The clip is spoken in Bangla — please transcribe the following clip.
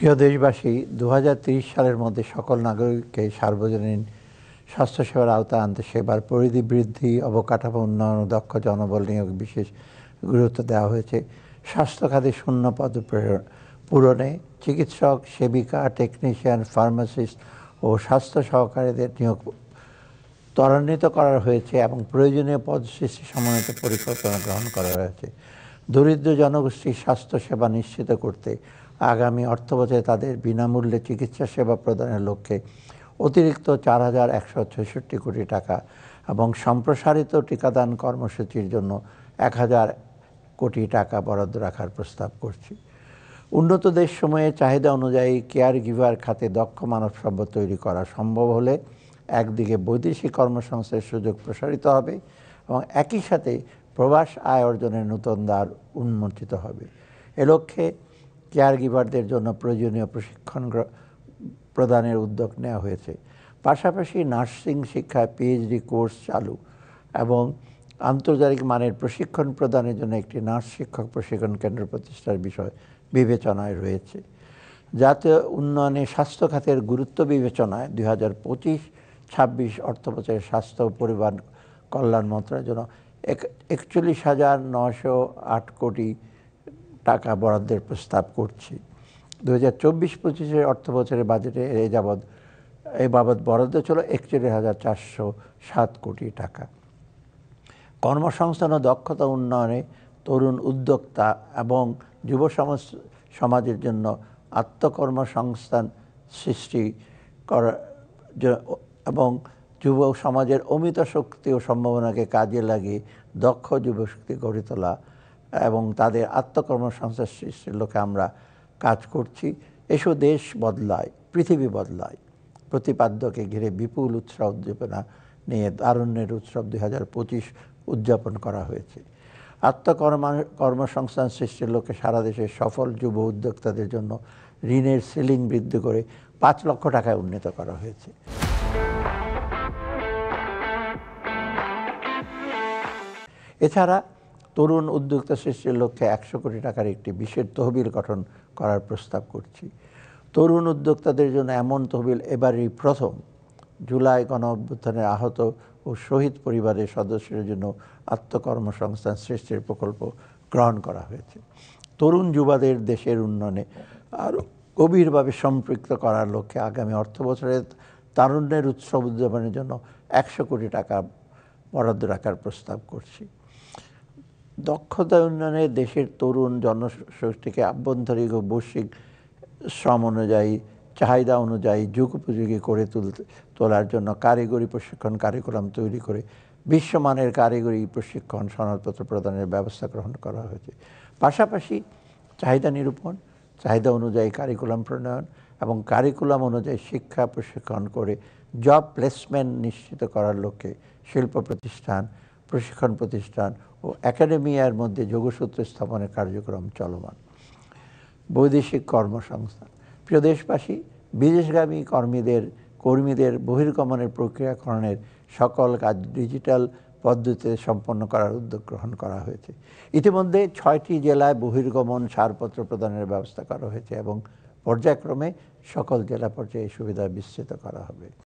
প্রিয় দেশবাসী, ২০৩০ সালের মধ্যে সকল নাগরিককে সার্বজনীন স্বাস্থ্যসেবার আওতায় আনতে সেবার পরিধি বৃদ্ধি, অবকাঠামো উন্নয়ন ও দক্ষ জনবল নিয়োগ বিশেষ গুরুত্ব দেওয়া হয়েছে। স্বাস্থ্য খাতে শূন্য পদ পূরণে চিকিৎসক, সেবিকা, টেকনিশিয়ান, ফার্মাসিস্ট ও স্বাস্থ্য সহকারীদের নিয়োগ ত্বরান্বিত করা হয়েছে এবং প্রয়োজনীয় পদ সৃষ্টি সমন্বিত পরিকল্পনা গ্রহণ করা হয়েছে। দরিদ্র জনগোষ্ঠীর স্বাস্থ্যসেবা নিশ্চিত করতে আগামী অর্থবছরে তাদের বিনামূল্যে চিকিৎসা সেবা প্রদানের লক্ষ্যে অতিরিক্ত ৪,১৬৬ কোটি টাকা এবং সম্প্রসারিত টিকাদান কর্মসূচির জন্য ১,০০০ কোটি টাকা বরাদ্দ রাখার প্রস্তাব করছি। উন্নত দেশসমূহের চাহিদা অনুযায়ী কেয়ার গিভার খাতে দক্ষ মানব সম্পদ তৈরি করা সম্ভব হলে একদিকে বৈদেশিক কর্মসংস্থানের সুযোগ প্রসারিত হবে এবং একই সাথে প্রবাস আয় অর্জনের নতুন দ্বার উন্মোচিত হবে। এ লক্ষ্যে কেয়ার গিভারদের জন্য প্রয়োজনীয় প্রশিক্ষণ প্রদানের উদ্যোগ নেওয়া হয়েছে। পাশাপাশি নার্সিং শিক্ষায় পিএইচডি কোর্স চালু এবং আন্তর্জাতিক মানের প্রশিক্ষণ প্রদানের জন্য একটি নার্স শিক্ষক প্রশিক্ষণ কেন্দ্র প্রতিষ্ঠার বিষয় বিবেচনায় রয়েছে। জাতীয় উন্নয়নে স্বাস্থ্য খাতের গুরুত্ব বিবেচনায় 2025-26 অর্থবছরের স্বাস্থ্য ও পরিবার কল্যাণ মন্ত্রণালয়ের জন্য 41,908 কোটি টাকা বরাদ্দের প্রস্তাব করছি। 2024-25 অর্থবছরের বাজেটে এই বাবদ বরাদ্দ ছিল 41,407 কোটি টাকা। কর্মসংস্থান ও দক্ষতা উন্নয়নে তরুণ উদ্যোক্তা এবং যুব সমাজের জন্য আত্মকর্মসংস্থান সৃষ্টি করা এবং যুব সমাজের অমিত শক্তি ও সম্ভাবনাকে কাজে লাগিয়ে দক্ষ যুবশক্তি গড়ে তোলা এবং তাদের আত্মকর্মসংস্থান সৃষ্টির লক্ষ্যে আমরা কাজ করছি। এসো দেশ বদলায়, পৃথিবী বদলায় প্রতিপাদ্যকে ঘিরে বিপুল উৎসাহ উদ্দীপনা নিয়ে তারুণ্যের উৎসব 2025 উদযাপন করা হয়েছে। কর্মসংস্থান সৃষ্টির লক্ষ্যে সারা দেশের সফল যুব উদ্যোক্তাদের জন্য ঋণের সিলিং বৃদ্ধি করে 5 লক্ষ টাকায় উন্নীত করা হয়েছে। এছাড়া তরুণ উদ্যোক্তা সৃষ্টির লক্ষ্যে 100 কোটি টাকার একটি বিশেষ তহবিল গঠন করার প্রস্তাব করছি। তরুণ উদ্যোক্তাদের জন্য এমন তহবিল এবারই প্রথম। জুলাই গণঅভ্যুত্থানের আহত ও শহীদ পরিবারের সদস্যদের জন্য আত্মকর্মসংস্থান সৃষ্টির প্রকল্প গ্রহণ করা হয়েছে। তরুণ যুবাদের দেশের উন্নয়নে আরও গভীরভাবে সম্পৃক্ত করার লক্ষ্যে আগামী অর্থবছরে তারুণ্যের উৎসব উদযাপনের জন্য 100 কোটি টাকা বরাদ্দ রাখার প্রস্তাব করছি। দক্ষতা উন্নয়নে দেশের তরুণ জনশক্তিকে আভ্যন্তরীণ ও বৈশ্বিক শ্রম অনুযায়ী চাহিদা অনুযায়ী যুগোপযোগী করে তোলার জন্য কারিগরি প্রশিক্ষণ কারিকুলাম তৈরি করে বিশ্বমানের কারিগরি প্রশিক্ষণ সনদপত্র প্রদানের ব্যবস্থা গ্রহণ করা হয়েছে। পাশাপাশি চাহিদা নিরূপণ, চাহিদা অনুযায়ী কারিকুলাম প্রণয়ন এবং কারিকুলাম অনুযায়ী শিক্ষা প্রশিক্ষণ করে জব প্লেসমেন্ট নিশ্চিত করার লক্ষ্যে শিল্প প্রতিষ্ঠান, প্রশিক্ষণ প্রতিষ্ঠান ও একাডেমিয়ার মধ্যে যোগসূত্র স্থাপনের কার্যক্রম চলমান। বৈদেশিক কর্মসংস্থান। প্রিয় দেশবাসী, বিদেশগামী কর্মীদের বহির্গমনের প্রক্রিয়াকরণের সকল কাজ ডিজিটাল পদ্ধতিতে সম্পন্ন করার উদ্যোগ গ্রহণ করা হয়েছে। ইতিমধ্যে 6টি জেলায় বহির্গমন ছাড়পত্র প্রদানের ব্যবস্থা করা হয়েছে এবং পর্যায়ক্রমে সকল জেলা পর্যায়ে এই সুবিধা বিস্তৃত করা হবে।